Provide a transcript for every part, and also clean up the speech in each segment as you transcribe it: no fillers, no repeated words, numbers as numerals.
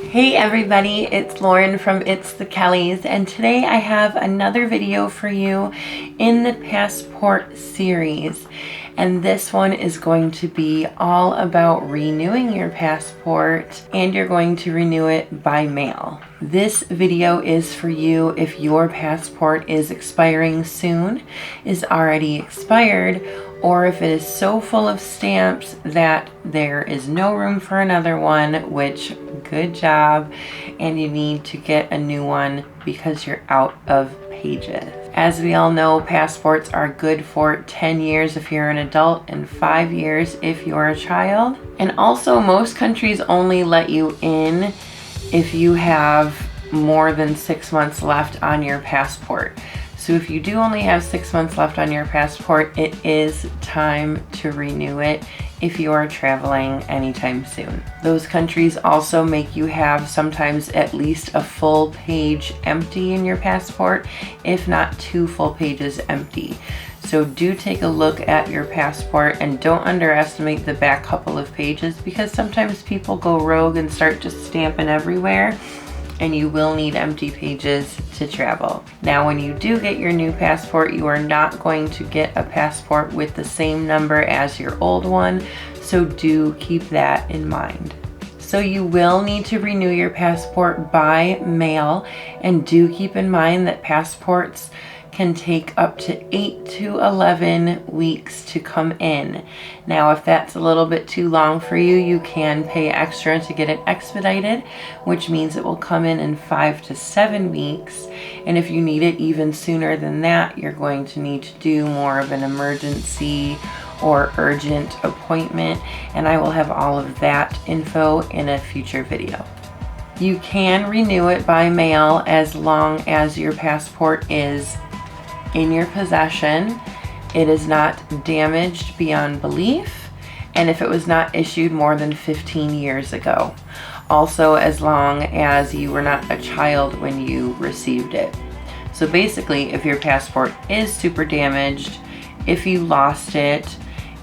Hey everybody, it's Lauren from It's the Kellys, and today I have another video for you in the passport series. And this one is going to be all about renewing your passport, and you're going to renew it by mail. This video is for you if your passport is expiring soon, is already expired, or if it is so full of stamps that there is no room for another one, which good job, and you need to get a new one because you're out of pages. As we all know, passports are good for 10 years if you're an adult and 5 years if you're a child. And also, most countries only let you in if you have more than 6 months left on your passport. So if you do only have 6 months left on your passport, it is time to renew it if you are traveling anytime soon. Those countries also make you have sometimes at least a full page empty in your passport, if not 2 full pages empty. So do take a look at your passport and don't underestimate the back couple of pages, because sometimes people go rogue and start just stamping everywhere, and you will need empty pages to travel. Now, when you do get your new passport, you are not going to get a passport with the same number as your old one, so do keep that in mind. So you will need to renew your passport by mail, and do keep in mind that passports can take up to 8 to 11 weeks to come in. Now, if that's a little bit too long for you, you can pay extra to get it expedited, which means it will come in 5 to 7 weeks. And if you need it even sooner than that, you're going to need to do more of an emergency or urgent appointment, and I will have all of that info in a future video. You can renew it by mail as long as your passport is in your possession, it is not damaged beyond belief, and if it was not issued more than 15 years ago. Also, as long as you were not a child when you received it. So basically, if your passport is super damaged, if you lost it,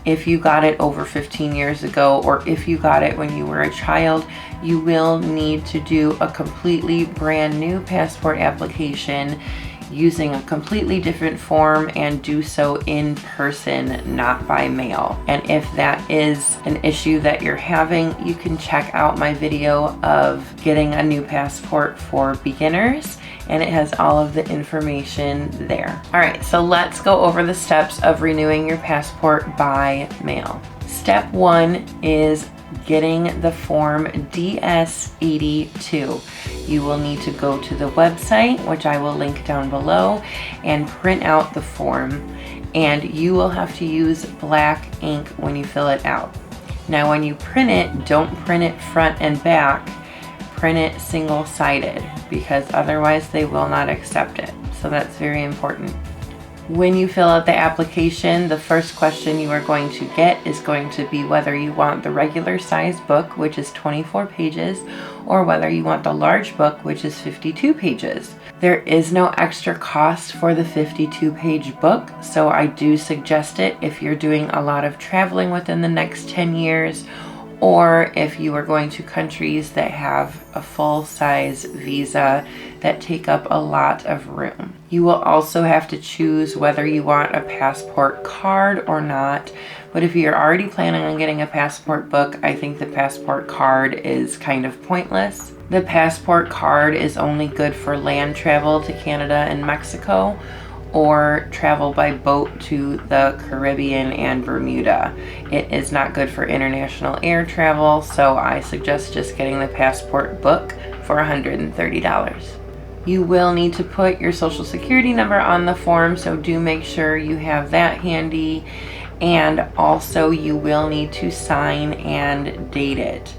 if you got it over 15 years ago, or if you got it when you were a child, you will need to do a completely brand new passport application using a completely different form, and do so in person, not by mail. And if that is an issue that you're having, you can check out my video of getting a new passport for beginners, and it has all of the information there. All right, so let's go over the steps of renewing your passport by mail. Step 1 is getting the form DS-82. You will need to go to the website, which I will link down below, and print out the form. And you will have to use black ink when you fill it out. Now, when you print it, don't print it front and back. Print it single-sided, because otherwise they will not accept it. So that's very important. When you fill out the application, the first question you are going to get is going to be whether you want the regular size book, which is 24 pages, or whether you want the large book, which is 52 pages. There is no extra cost for the 52-page book, so I do suggest it if you're doing a lot of traveling within the next 10 years, or if you are going to countries that have a full-size visa that take up a lot of room. You will also have to choose whether you want a passport card or not, but if you're already planning on getting a passport book, I think the passport card is kind of pointless. The passport card is only good for land travel to Canada and Mexico, or travel by boat to the Caribbean and Bermuda. It is not good for international air travel, so I suggest just getting the passport book for $130. You will need to put your social security number on the form, so do make sure you have that handy, and also you will need to sign and date it.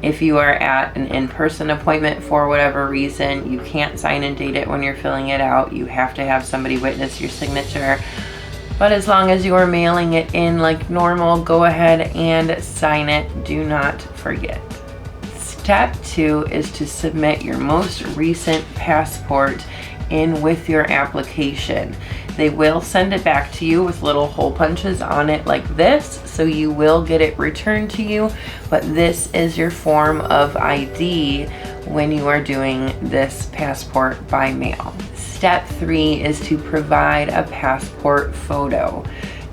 If you are at an in-person appointment for whatever reason, you can't sign and date it when you're filling it out. You have to have somebody witness your signature. But as long as you are mailing it in like normal, go ahead and sign it. Do not forget. Step 2 is to submit your most recent passport in with your application. They will send it back to you with little hole punches on it like this, so you will get it returned to you, but this is your form of ID when you are doing this passport by mail. Step 3 is to provide a passport photo.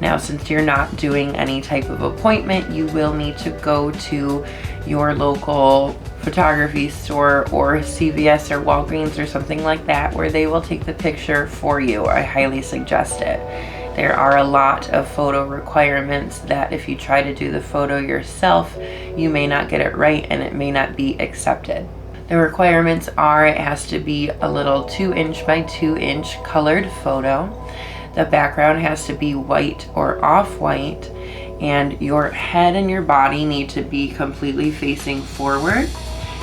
Now, since you're not doing any type of appointment, you will need to go to your local photography store or CVS or Walgreens or something like that, where they will take the picture for you. I highly suggest it. There are a lot of photo requirements that if you try to do the photo yourself, you may not get it right and it may not be accepted. The requirements are, it has to be a little 2" by 2" colored photo. The background has to be white or off-white, and your head and your body need to be completely facing forward,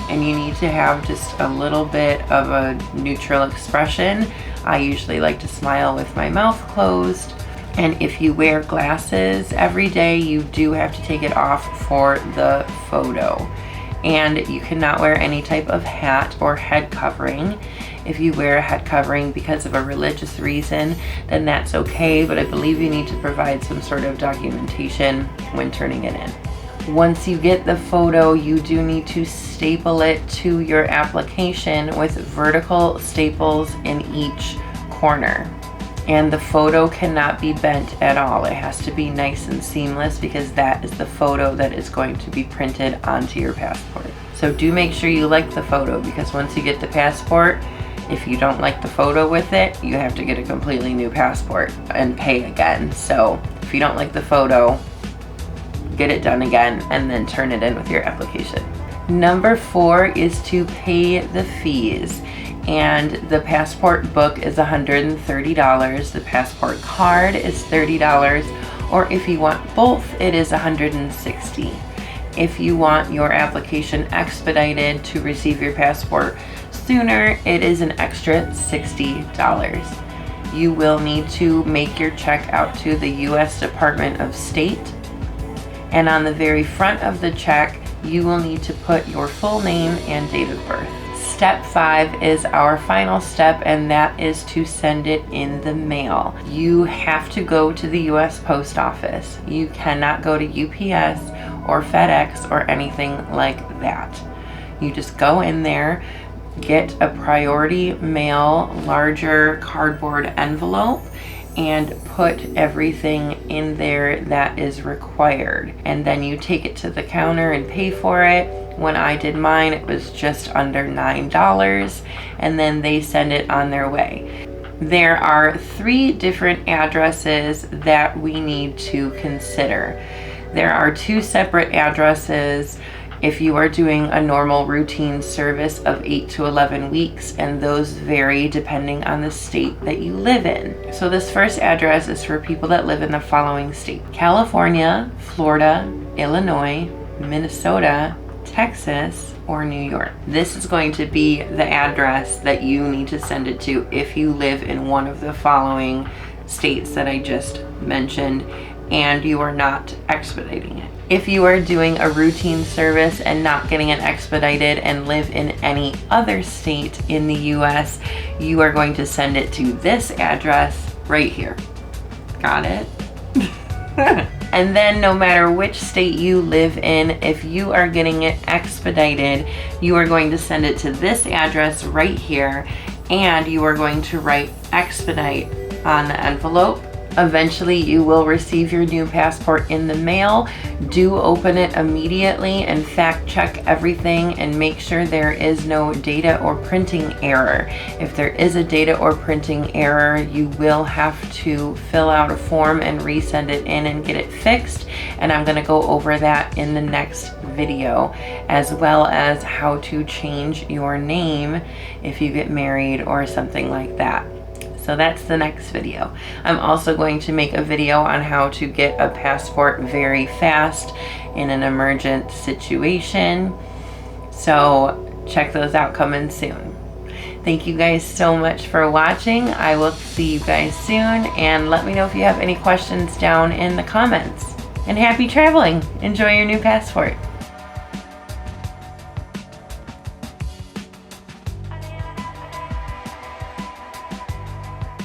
and you need to have just a little bit of a neutral expression. I usually like to smile with my mouth closed. And if you wear glasses every day, you do have to take it off for the photo. And you cannot wear any type of hat or head covering. If you wear a head covering because of a religious reason, then that's okay, but I believe you need to provide some sort of documentation when turning it in. Once you get the photo, you do need to staple it to your application with vertical staples in each corner. And the photo cannot be bent at all. It has to be nice and seamless, because that is the photo that is going to be printed onto your passport. So do make sure you like the photo, because once you get the passport, if you don't like the photo with it, you have to get a completely new passport and pay again. So if you don't like the photo, get it done again and then turn it in with your application. Number 4 is to pay the fees. And the passport book is $130. The passport card is $30. Or if you want both, it is $160. If you want your application expedited to receive your passport sooner, it is an extra $60. You will need to make your check out to the U.S. Department of State. And on the very front of the check, you will need to put your full name and date of birth. Step 5 is our final step, and that is to send it in the mail. You have to go to the U.S. Post Office. You cannot go to UPS or FedEx or anything like that. You just go in there, get a priority mail, larger cardboard envelope, and put everything in there that is required. And then you take it to the counter and pay for it. When I did mine, it was just under $9, and then they send it on their way. There are 3 different addresses that we need to consider. There are 2 separate addresses if you are doing a normal routine service of 8 to 11 weeks, and those vary depending on the state that you live in. So this first address is for people that live in the following states: California, Florida, Illinois, Minnesota, Texas, or New York. This is going to be the address that you need to send it to if you live in one of the following states that I just mentioned and you are not expediting it. If you are doing a routine service and not getting it expedited and live in any other state in the US, you are going to send it to this address right here. Got it? And then no matter which state you live in, if you are getting it expedited, you are going to send it to this address right here, and you are going to write expedite on the envelope. Eventually you will receive your new passport in the mail. Do open it immediately and fact check everything and make sure there is no data or printing error. If there is a data or printing error, you will have to fill out a form and resend it in and get it fixed. And I'm going to go over that in the next video, as well as how to change your name if you get married or something like that. So that's the next video. I'm also going to make a video on how to get a passport very fast in an emergent situation. So check those out coming soon. Thank you guys so much for watching. I will see you guys soon, and let me know if you have any questions down in the comments. And happy traveling. Enjoy your new passport.